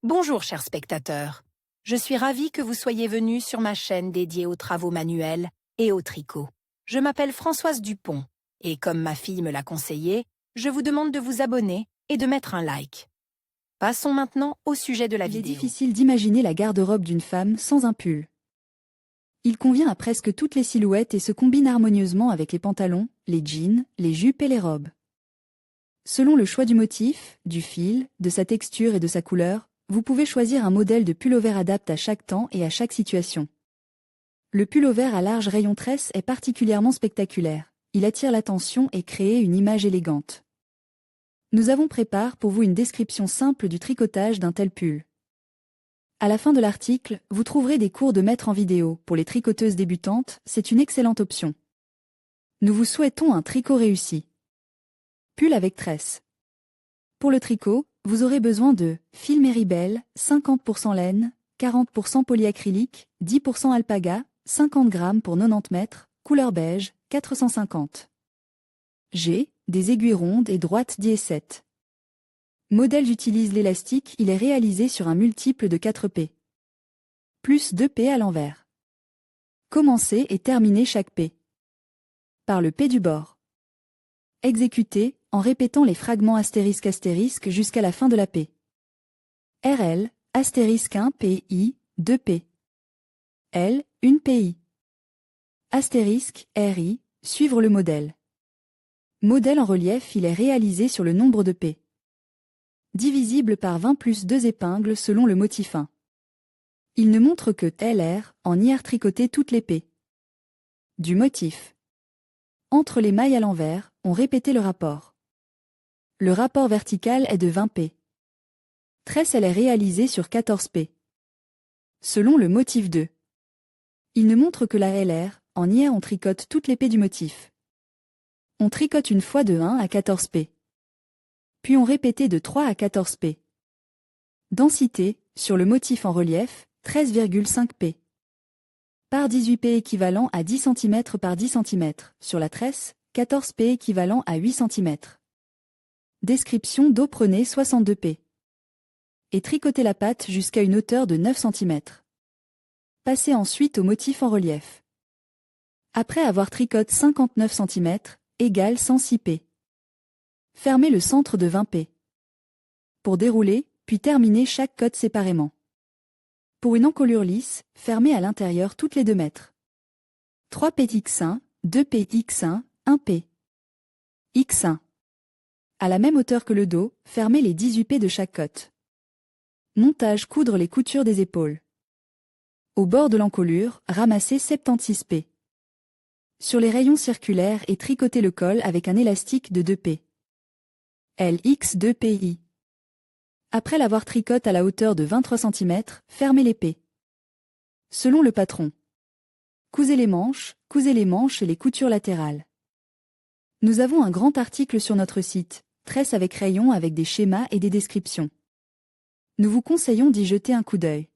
Bonjour chers spectateurs, je suis ravie que vous soyez venus sur ma chaîne dédiée aux travaux manuels et au tricot. Je m'appelle Françoise Dupont et comme ma fille me l'a conseillé, je vous demande de vous abonner et de mettre un like. Passons maintenant au sujet de la vidéo. Il est difficile d'imaginer la garde-robe d'une femme sans un pull. Il convient à presque toutes les silhouettes et se combine harmonieusement avec les pantalons, les jeans, les jupes et les robes. Selon le choix du motif, du fil, de sa texture et de sa couleur, vous pouvez choisir un modèle de pullover adapté à chaque temps et à chaque situation. Le pullover à large rayon tresse est particulièrement spectaculaire. Il attire l'attention et crée une image élégante. Nous avons préparé pour vous une description simple du tricotage d'un tel pull. À la fin de l'article, vous trouverez des cours de maître en vidéo. Pour les tricoteuses débutantes, c'est une excellente option. Nous vous souhaitons un tricot réussi. Pull avec tresse. Pour le tricot, vous aurez besoin de fil Meribel, 50% laine, 40% polyacrylique, 10% alpaga, 50 g pour 90 mètres, couleur beige, 450 G, des aiguilles rondes et droites 10/7. Modèle j'utilise l'élastique, il est réalisé sur un multiple de 4 P. Plus 2 P à l'envers. Commencez et terminez chaque P. Par le P du bord. Exécutez, en répétant les fragments * jusqu'à la fin de la P. RL, *1 PI, 2 P. L, 1 PI. *RI, suivre le modèle. Modèle en relief, il est réalisé sur le nombre de P. Divisible par 20 plus 2 épingles selon le motif 1. Il ne montre que LR, en IR tricoté toutes les P. Du motif. Entre les mailles à l'envers, on répétait le rapport. Le rapport vertical est de 20 P. Tresse elle est réalisée sur 14 P. Selon le motif 2. Il ne montre que la LR, en IR on tricote toutes les P du motif. On tricote une fois de 1 à 14 P. Puis on répétait de 3 à 14 P. Densité, sur le motif en relief, 13,5 P. Par 18 P équivalent à 10 cm par 10 cm, sur la tresse, 14 P équivalent à 8 cm. Description d'eau prenez 62 P. Et tricotez la patte jusqu'à une hauteur de 9 cm. Passez ensuite au motif en relief. Après avoir tricoté 59 cm, égale 106 P. Fermez le centre de 20 P. Pour dérouler, puis terminer chaque côte séparément. Pour une encolure lisse, fermez à l'intérieur toutes les 2 mètres. 3 P X1, 2 P X1, 1 P. X1. À la même hauteur que le dos, fermez les 18 P de chaque côte. Montage coudre les coutures des épaules. Au bord de l'encolure, ramassez 76 P. Sur les rayons circulaires et tricotez le col avec un élastique de 2 P. LX2 PI. Après l'avoir tricoté à la hauteur de 23 cm, fermez les P. Selon le patron. Cousez les manches et les coutures latérales. Nous avons un grand article sur notre site, tresse avec rayon avec des schémas et des descriptions. Nous vous conseillons d'y jeter un coup d'œil.